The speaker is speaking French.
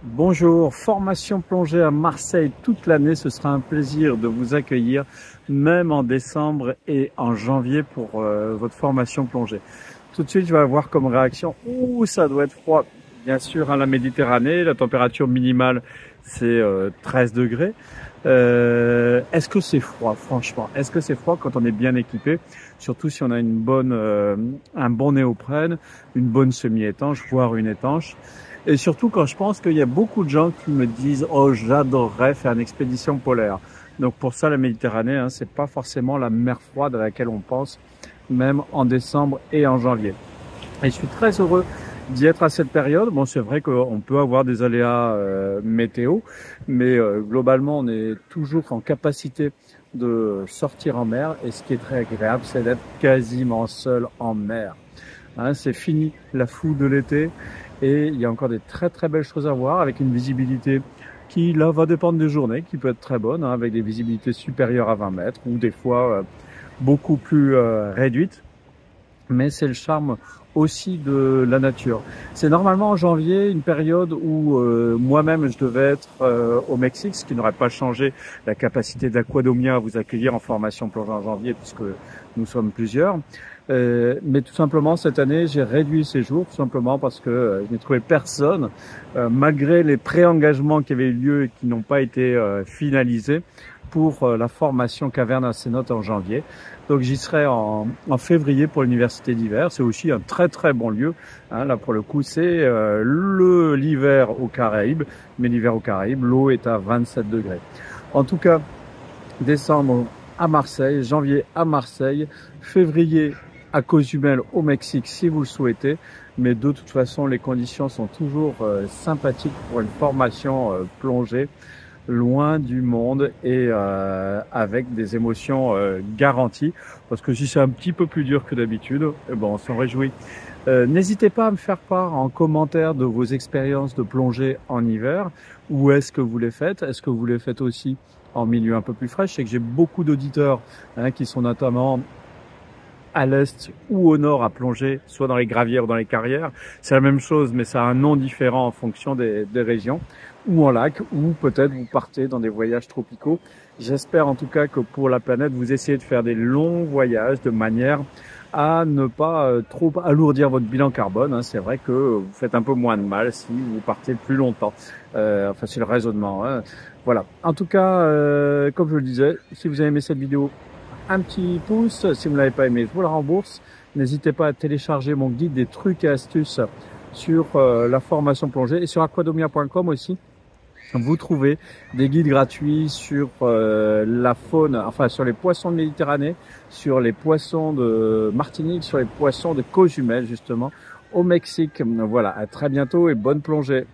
Bonjour, formation plongée à Marseille toute l'année. Ce sera un plaisir de vous accueillir, même en décembre et en janvier pour votre formation plongée. Tout de suite, je vais avoir comme réaction, ouh, ça doit être froid. Bien sûr, hein, la Méditerranée, la température minimale, c'est 13 degrés. Est-ce que c'est froid, franchement? Est-ce que c'est froid quand on est bien équipé? Surtout si on a un bon néoprène, une bonne semi-étanche, voire une étanche. Et surtout quand je pense qu'il y a beaucoup de gens qui me disent « Oh, j'adorerais faire une expédition polaire ». Donc pour ça, la Méditerranée, hein, c'est pas forcément la mer froide à laquelle on pense, même en décembre et en janvier. Et je suis très heureux d'y être à cette période. Bon, c'est vrai qu'on peut avoir des aléas météo, mais globalement, on est toujours en capacité de sortir en mer. Et ce qui est très agréable, c'est d'être quasiment seul en mer. Hein, c'est fini la foule de l'été et il y a encore des très très belles choses à voir avec une visibilité qui là va dépendre des journées, qui peut être très bonne, hein, avec des visibilités supérieures à 20 mètres ou des fois beaucoup plus réduites. Mais c'est le charme aussi de la nature. C'est normalement en janvier, une période où moi-même je devais être au Mexique, ce qui n'aurait pas changé la capacité d'Aquadomia à vous accueillir en formation plongée en janvier, puisque nous sommes plusieurs. Mais tout simplement, cette année, j'ai réduit ces jours, tout simplement parce que je n'ai trouvé personne, malgré les pré-engagements qui avaient eu lieu et qui n'ont pas été finalisés, pour la formation Caverne à Cénotes en janvier. Donc j'y serai en février pour l'université d'hiver. C'est aussi un très très bon lieu. Hein, là pour le coup c'est l'hiver aux Caraïbes, mais l'hiver aux Caraïbes, l'eau est à 27 degrés. En tout cas, décembre à Marseille, janvier à Marseille, février à Cozumel au Mexique si vous le souhaitez. Mais de toute façon, les conditions sont toujours sympathiques pour une formation plongée, loin du monde et avec des émotions garanties, parce que si c'est un petit peu plus dur que d'habitude, eh ben, on s'en réjouit. N'hésitez pas à me faire part en commentaire de vos expériences de plongée en hiver. Où est-ce que vous les faites? Est-ce que vous les faites aussi en milieu un peu plus frais? Je sais que j'ai beaucoup d'auditeurs qui sont notamment à l'est ou au nord à plonger, soit dans les gravières ou dans les carrières. C'est la même chose, mais ça a un nom différent en fonction des régions, ou en lac, ou peut-être vous partez dans des voyages tropicaux. J'espère en tout cas que pour la planète, vous essayez de faire des longs voyages de manière à ne pas trop alourdir votre bilan carbone. Hein. C'est vrai que vous faites un peu moins de mal si vous partez plus longtemps. Enfin, c'est le raisonnement. Hein. Voilà. En tout cas, comme je le disais, si vous avez aimé cette vidéo, un petit pouce. Si vous ne l'avez pas aimé, je vous la rembourse. N'hésitez pas à télécharger mon guide des trucs et astuces sur la formation plongée et sur aquadomia.com aussi. Vous trouvez des guides gratuits sur la faune, enfin sur les poissons de Méditerranée, sur les poissons de Martinique, sur les poissons de Cozumel justement au Mexique. Voilà, à très bientôt et bonne plongée.